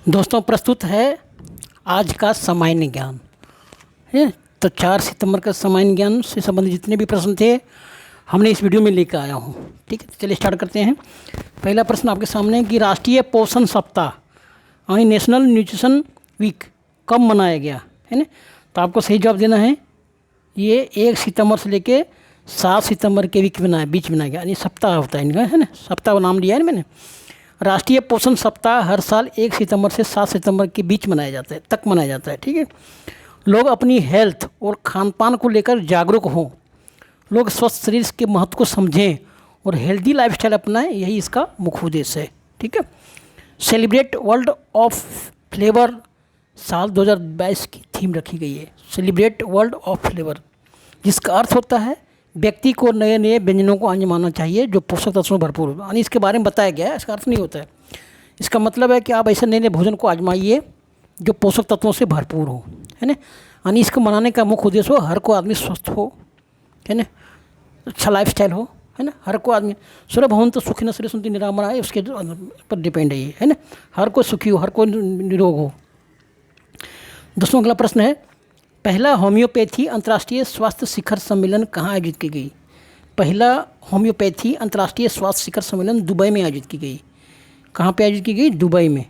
दोस्तों प्रस्तुत है आज का सामान्य ज्ञान है। तो 4 सितंबर का सामान्य ज्ञान से संबंधित जितने भी प्रश्न थे हमने इस वीडियो में लेकर आया हूँ। ठीक है, तो चलिए स्टार्ट करते हैं। पहला प्रश्न आपके सामने है कि राष्ट्रीय पोषण सप्ताह यानी नेशनल न्यूट्रिशन वीक कब मनाया गया है ना। तो आपको सही जवाब देना है। ये 1 सितंबर से लेके 7 सितंबर के बीच बनाया गया, यानी सप्ताह होता है इनका, है ना। सप्ताह का नाम लिया है मैंने। राष्ट्रीय पोषण सप्ताह हर साल 1 सितंबर से 7 सितंबर के बीच मनाया जाता है। ठीक है, लोग अपनी हेल्थ और खान पान को लेकर जागरूक हों, लोग स्वस्थ शरीर के महत्व को समझें और हेल्दी लाइफस्टाइल अपनाएं, यही इसका मुख्य उद्देश्य है। ठीक है, सेलिब्रेट वर्ल्ड ऑफ फ्लेवर साल 2022 की थीम रखी गई है। सेलिब्रेट वर्ल्ड ऑफ फ्लेवर, जिसका अर्थ होता है व्यक्ति को नए नए व्यंजनों को आजमाना चाहिए जो पोषक तत्वों से भरपूर हो। यानी इसके बारे में बताया गया है, इसका अर्थ नहीं होता है। इसका मतलब है कि आप ऐसे नए नए भोजन को आजमाइए जो पोषक तत्वों से भरपूर हो, है ना। यानी इसको मनाने का मुख्य उद्देश्य हो हर को आदमी स्वस्थ हो, है ना, अच्छा लाइफस्टाइल हो, है ना। हर को आदमी सर्वभौम तो सुखी न शरीर सुनती निरामय है, उसके पर डिपेंड है ये, है ना। हर को सुखी हो, हर को निरोग हो। दोस्तों अगला प्रश्न है, पहला होम्योपैथी अंतर्राष्ट्रीय स्वास्थ्य शिखर सम्मेलन कहाँ आयोजित की गई। पहला होम्योपैथी अंतर्राष्ट्रीय स्वास्थ्य शिखर सम्मेलन दुबई में आयोजित की गई। कहाँ पे आयोजित की गई? दुबई में।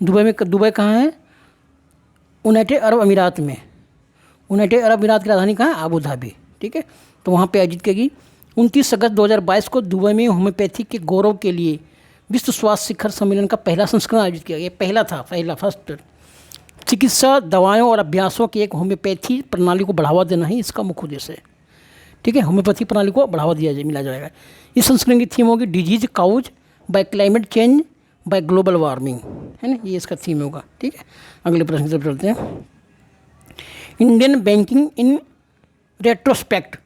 दुबई कहाँ है? यूनाइटेड अरब अमीरात में। यूनाइटेड अरब अमीरात की राजधानी कहाँ है? Abu Dhabi. ठीक है, तो वहाँ पे आयोजित की गई। 29 अगस्त 2022 को दुबई में होम्योपैथी के गौरव के लिए विश्व स्वास्थ्य शिखर सम्मेलन का पहला संस्करण आयोजित किया गया। फर्स्ट चिकित्सा दवाओं और अभ्यासों की एक होम्योपैथी प्रणाली को बढ़ावा देना ही इसका मुख्य उद्देश्य है। ठीक है, होम्योपैथी प्रणाली को बढ़ावा मिला जाएगा। इस संस्करण की थीम होगी disease cause by climate change by global warming, है ना, ये इसका थीम होगा। ठीक है, अगले प्रश्न की तरफ चलते हैं। Indian banking in retrospect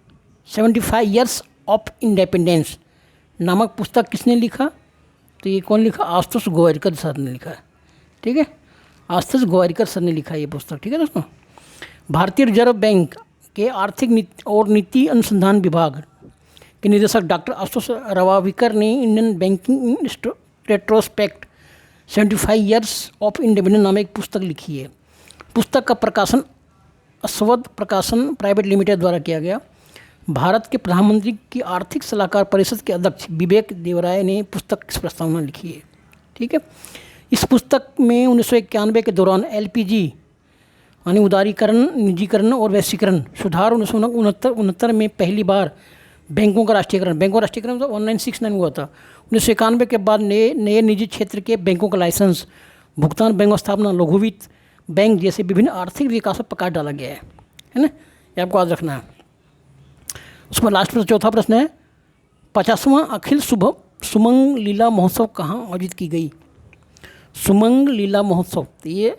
75 years of independence नामक पुस्तक किसने लिखा? तो ये कौन लिखा? आशुतोष गोवारिकर सर ने लिखा है। ठीक है, आशुतोष गोवारिकर सर ने लिखा है ये पुस्तक। ठीक है दोस्तों, भारतीय रिजर्व बैंक के आर्थिक नीति अनुसंधान विभाग के निदेशक डॉक्टर आशुतोष रवाविकर ने Indian banking in retrospect 75 years of independence नामक एक पुस्तक लिखी है। पुस्तक का प्रकाशन अस्वद प्रकाशन प्राइवेट लिमिटेड द्वारा किया गया। भारत के प्रधानमंत्री की आर्थिक सलाहकार परिषद के अध्यक्ष विवेक देवराय ने पुस्तक की प्रस्तावना लिखी है। ठीक है, इस पुस्तक में 1991 के दौरान एलपीजी यानी उदारीकरण, निजीकरण और वैश्वीकरण सुधार 1969 में पहली बार बैंकों का राष्ट्रीयकरण तो 1969 हुआ था। 1991 के बाद नए निजी क्षेत्र के बैंकों का लाइसेंस, भुगतान बैंक स्थापना, लघु वित्त बैंक जैसे विभिन्न आर्थिक विकास पर प्रकाश डाला गया है ना। ये आपको याद रखना है। उसमें लास्ट प्रश्न, चौथा प्रश्न है, 50वां अखिल सुमंग लीला महोत्सव कहाँ आयोजित की गई? सुमंग लीला महोत्सव ये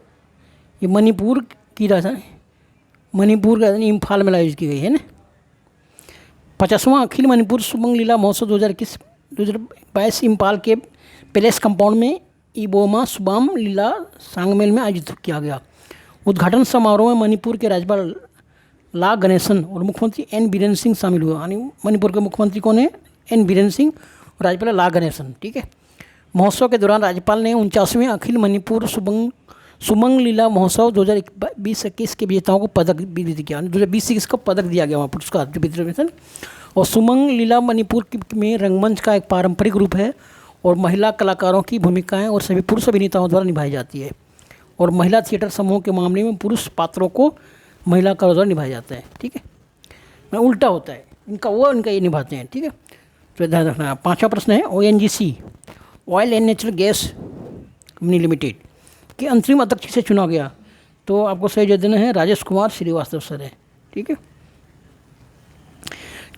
मणिपुर की राजधानी इम्फाल में आयोजित की गई है ना। 50वां अखिल मणिपुर सुमंग लीला महोत्सव 2022 इम्फाल के पैलेस कंपाउंड में इबोमा सुबाम लीला सांगमेल में आयोजित किया गया। उद्घाटन समारोह में मणिपुर के राज्यपाल ला गणेशन और मुख्यमंत्री एन बीरेन सिंह शामिल हुए। यानी मणिपुर के मुख्यमंत्री कौन है? एन बीरेन सिंह और राज्यपाल ला गणेशन। ठीक है, महोत्सव के दौरान राज्यपाल ने 49वें अखिल मणिपुर सुमंग लीला महोत्सव 2020-21 के विजेताओं को पदक भी वितरित किया। 2020-21 का पदक दिया गया वहाँ पुरस्कार जो वितरण। और सुमंग लीला मणिपुर में रंगमंच का एक पारंपरिक रूप है और महिला कलाकारों की भूमिकाएं और सभी पुरुष अभिनेताओं द्वारा निभाई जाती है। और महिला थिएटर समूह के मामले में पुरुष पात्रों को महिला कलाकारों द्वारा निभाया जाता है। ठीक है, उल्टा होता है, इनका ये निभाते हैं। ठीक है, तो ध्यान रखना। 5वां प्रश्न है, ONGC oil and natural gas company limited के अंतरिम अध्यक्ष किसे चुना गया? तो आपको सही जवाब देना है, राजेश कुमार श्रीवास्तव सर है। ठीक है,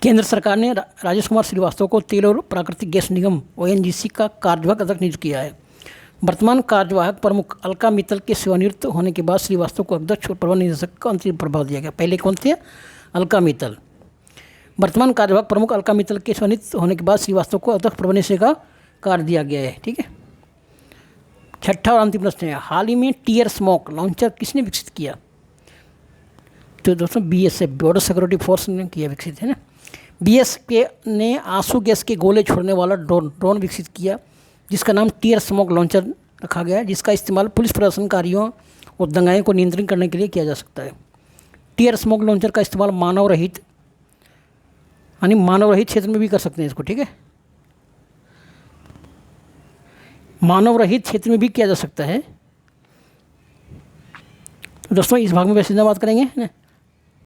केंद्र सरकार ने राजेश कुमार श्रीवास्तव को तेल और प्राकृतिक गैस निगम ONGC का कार्यवाहक अध्यक्ष नियुक्त किया है। वर्तमान कार्यवाहक प्रमुख अलका मित्तल के सेवानिवृत्त होने के बाद श्रीवास्तव को अध्यक्ष और प्रबंध निदेशक का अंतरिम प्रभाव दिया गया। पहले कौन थे? अलका मित्तल। वर्तमान कार्यवाहक प्रमुख अलका मित्तल के सेवानिवृत्त होने के बाद श्रीवास्तव को अध्यक्ष प्रबंध निदेशक का कार्य दिया गया है। ठीक है, 6ठा और अंतिम प्रश्न है, हाल ही में टीयर स्मोक लॉन्चर किसने विकसित किया? तो दोस्तों BSF बॉर्डर सिक्योरिटी फोर्स ने किया, विकसित है ना। BSF ने आंसू गैस के गोले छोड़ने वाला ड्रोन विकसित किया जिसका नाम टीयर स्मोक लॉन्चर रखा गया है, जिसका इस्तेमाल पुलिस प्रदर्शनकारियों और दंगाओं को नियंत्रित करने के लिए किया जा सकता है। टीयर स्मोक लॉन्चर का इस्तेमाल मानव रहित यानी मानव रहित क्षेत्र में भी कर सकते हैं इसको, ठीक है, मानव रहित क्षेत्र में भी किया जा सकता है। तो दोस्तों इस भाग में वैसे बात करेंगे ना।